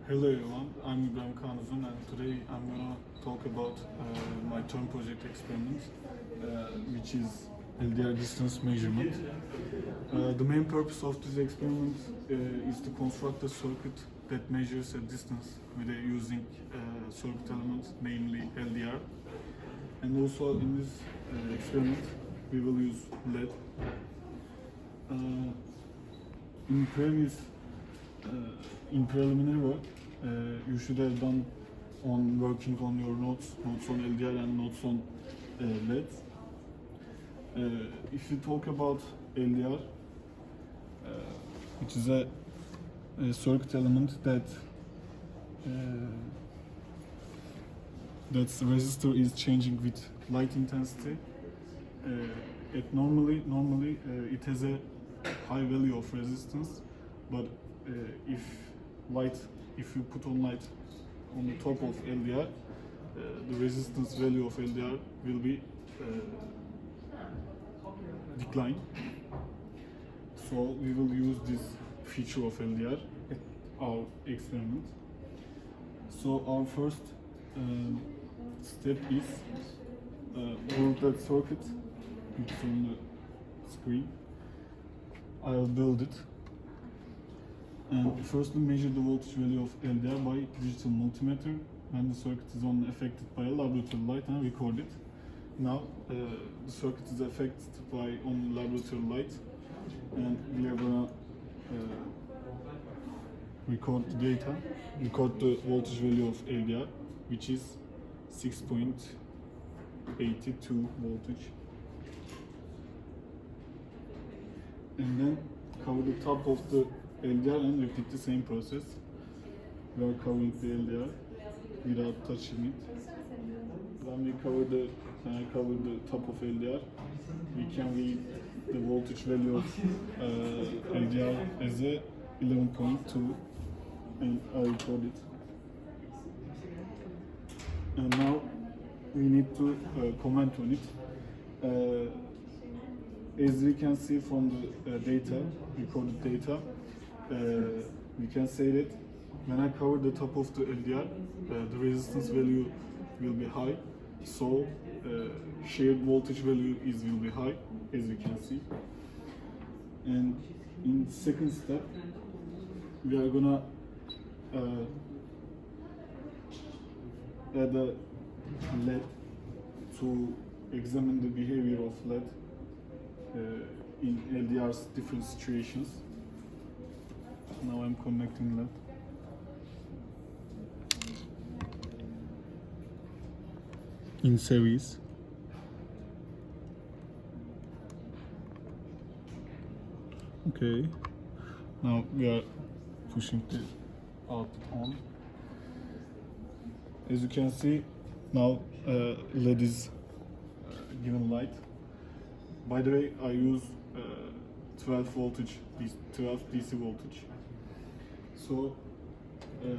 Hello everyone, I'm İbrahi Kaan Uzun and today I'm gonna talk about my term project experiment which is LDR distance measurement. The main purpose of this experiment is to construct a circuit that measures a distance using circuit elements, namely LDR. And also in this experiment we will use LED. In preliminary work, you should have done on working on your notes on LDR and notes on LED. If you talk about LDR, which is a circuit element that's resistor is changing with light intensity. Normally it has a high value of resistance, but if you put on light on the top of LDR, the resistance value of LDR will be decline. So we will use this feature of LDR at our experiment. So our first step is build that circuit. It's on the screen. I'll build it. And firstly measure the voltage value of LDR by digital multimeter when the circuit is only affected by a laboratory light, and record it. Now the circuit is affected by only laboratory light, and we are gonna record the data, record the voltage value of LDR, which is 6.82 voltage. And then cover the top of the LDR and repeat the same process. We are covering the LDR without touching it. When I cover the top of LDR, we can read the voltage value of LDR as a 11.2, and I record it. And now we need to comment on it. As we can see from the recorded data, we can say that when I cover the top of the LDR, the resistance value will be high, so shared voltage value will be high, as we can see. And in the second step, we are gonna add a LED to examine the behavior of LED in LDR's different situations. Now I'm connecting LED. In series. Okay. Now we are pushing the output on. As you can see, now LED is given light. By the way, I use 12 DC voltage. So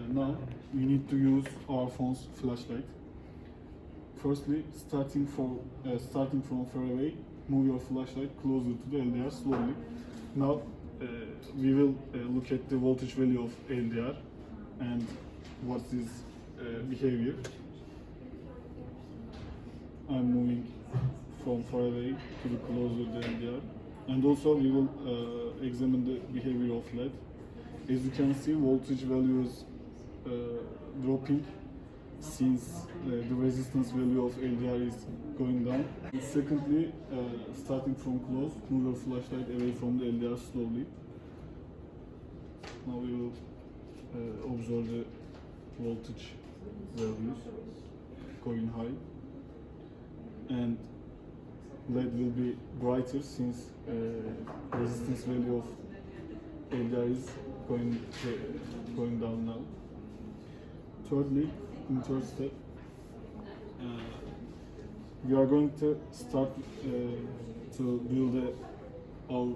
now we need to use our phone's flashlight. Firstly, starting from far away, move your flashlight closer to the LDR slowly. Now we will look at the voltage value of LDR and what is behavior. I'm moving from far away to the closer the LDR, and also we will examine the behavior of LED. As you can see, voltage value is dropping since the resistance value of LDR is going down. And secondly, starting from close, move your flashlight away from the LDR slowly. Now we will observe the voltage values going high, and LED will be brighter since resistance value of LDR is going down now. Thirdly, in third step, we are going to start to build our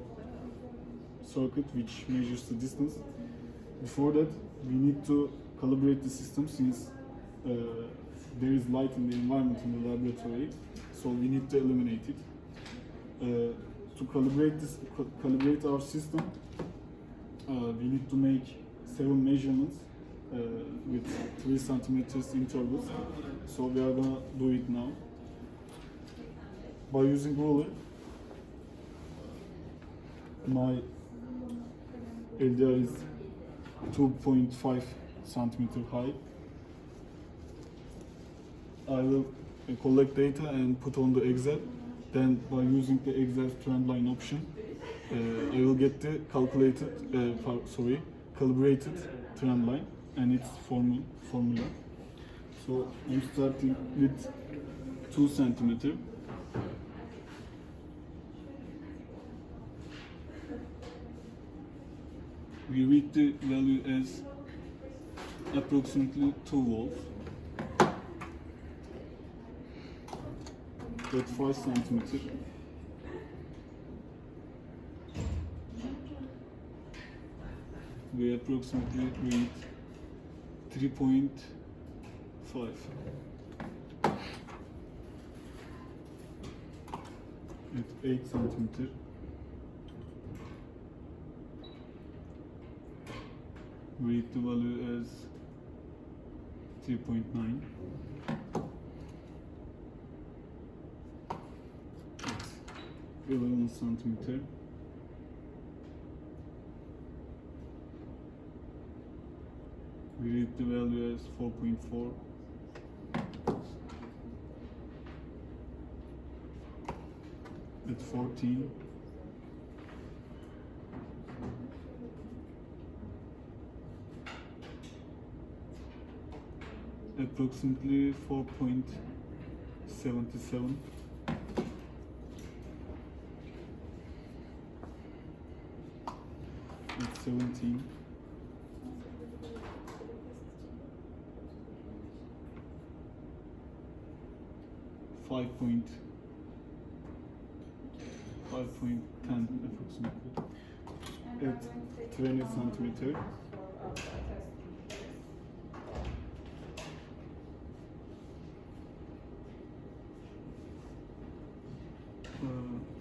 circuit which measures the distance. Before that, we need to calibrate the system since there is light in the environment in the laboratory, so we need to eliminate it. To calibrate our system, we need to make 7 measurements with 3 centimeters intervals. So we are gonna do it now. By using ruler, my LDR is 2.5 centimeter high. I will collect data and put on the Excel. Then by using the Excel trend line option, I will get the calibrated trend line and its formula. So I'm starting with 2 centimeter. We read the value as approximately 2 volts. At 5 centimeter, we approximately read 3.5. At 8 centimeter, we read the value as 3.9. 11 centimeter. We read the value as 4.4. At 14. Approximately 4.77. At 17. Five point 5.10 approximately. At 20 centimeter.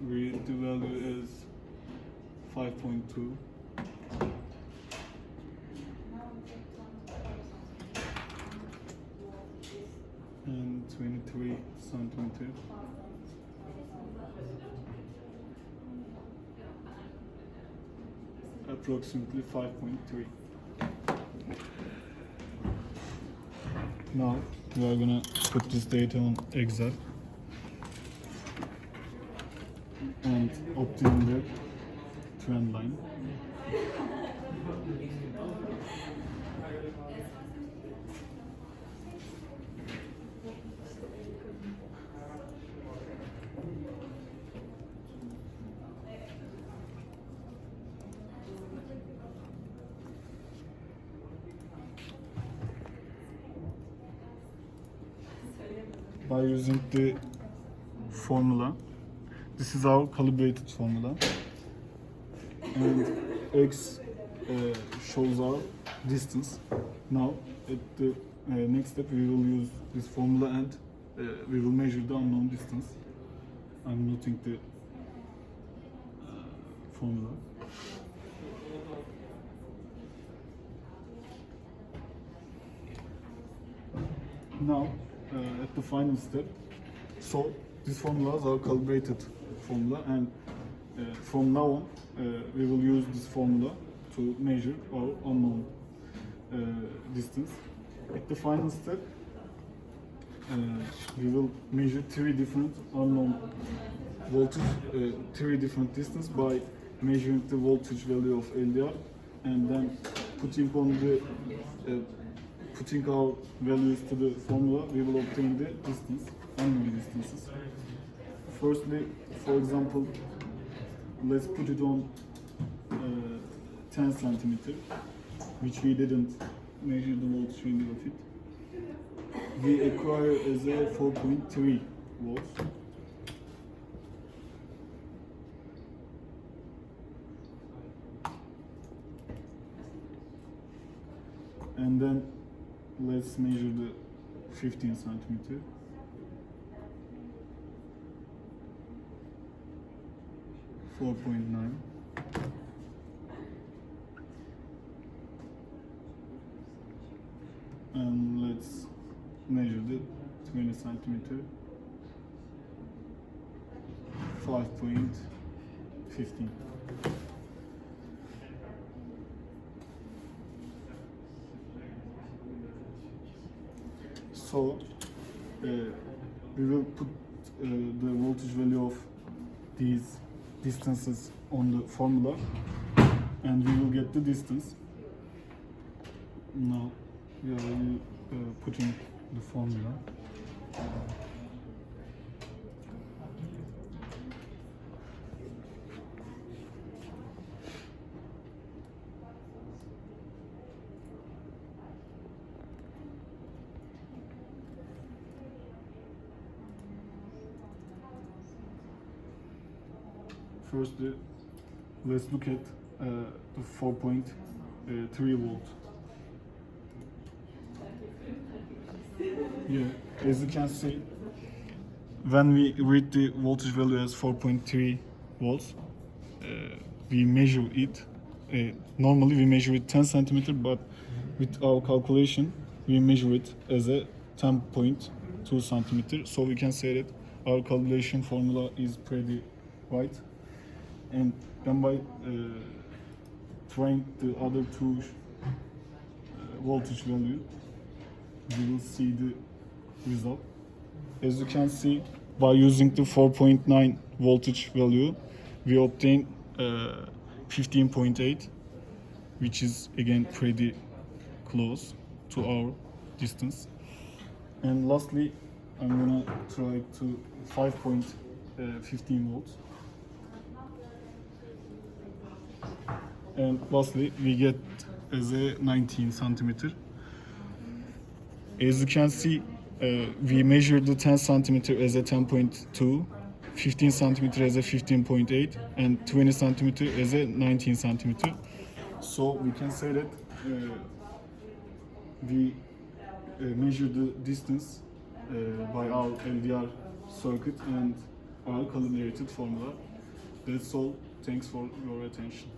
Read the value as 5.2. And 23 centimeter. Approximately 5.3. Now we are gonna put this data on Excel and obtain the trend line. By using the formula, this is our calibrated formula, and X shows our distance. Now at the next step we will use this formula and we will measure the unknown distance. I'm noting the formula. Now at the final step, so this formula is our calibrated formula, and from now on we will use this formula to measure our unknown distance. At the final step, we will measure 3 different unknown voltage, 3 different distance by measuring the voltage value of LDR, and then putting on the putting our values to the formula, we will obtain the distance, unknown distances. Firstly, for example, let's put it on 10 centimeter, which we didn't measure the voltage value of it. We acquire as a 4.3 volts. And then let's measure the 15 centimeter. $4.9. and let's measure the 20 centimeter, 5.15. So we will put the voltage value of these distances on the formula, and we will get the distance. Now we are putting the formula. Firstly, let's look at the 4.3 volt. Yeah, as you can see, when we read the voltage value as 4.3 volts, we measure it. Normally we measure it 10 centimeter, but with our calculation, we measure it as a 10.2 centimeter. So we can say that our calculation formula is pretty right. And then by trying the other two voltage value, we will see the result. As you can see, by using the 4.9 voltage value, we obtain 15.8, which is again pretty close to our distance. And lastly, I'm gonna try to 5.15 volts. And lastly, we get as a 19 centimeter. As you can see, we measured the 10 centimeter as a 10.2, 15 centimeter as a 15.8, and 20 centimeter as a 19 centimeter. So we can say that we measure the distance by our LDR circuit and our calibrated formula. That's all. Thanks for your attention.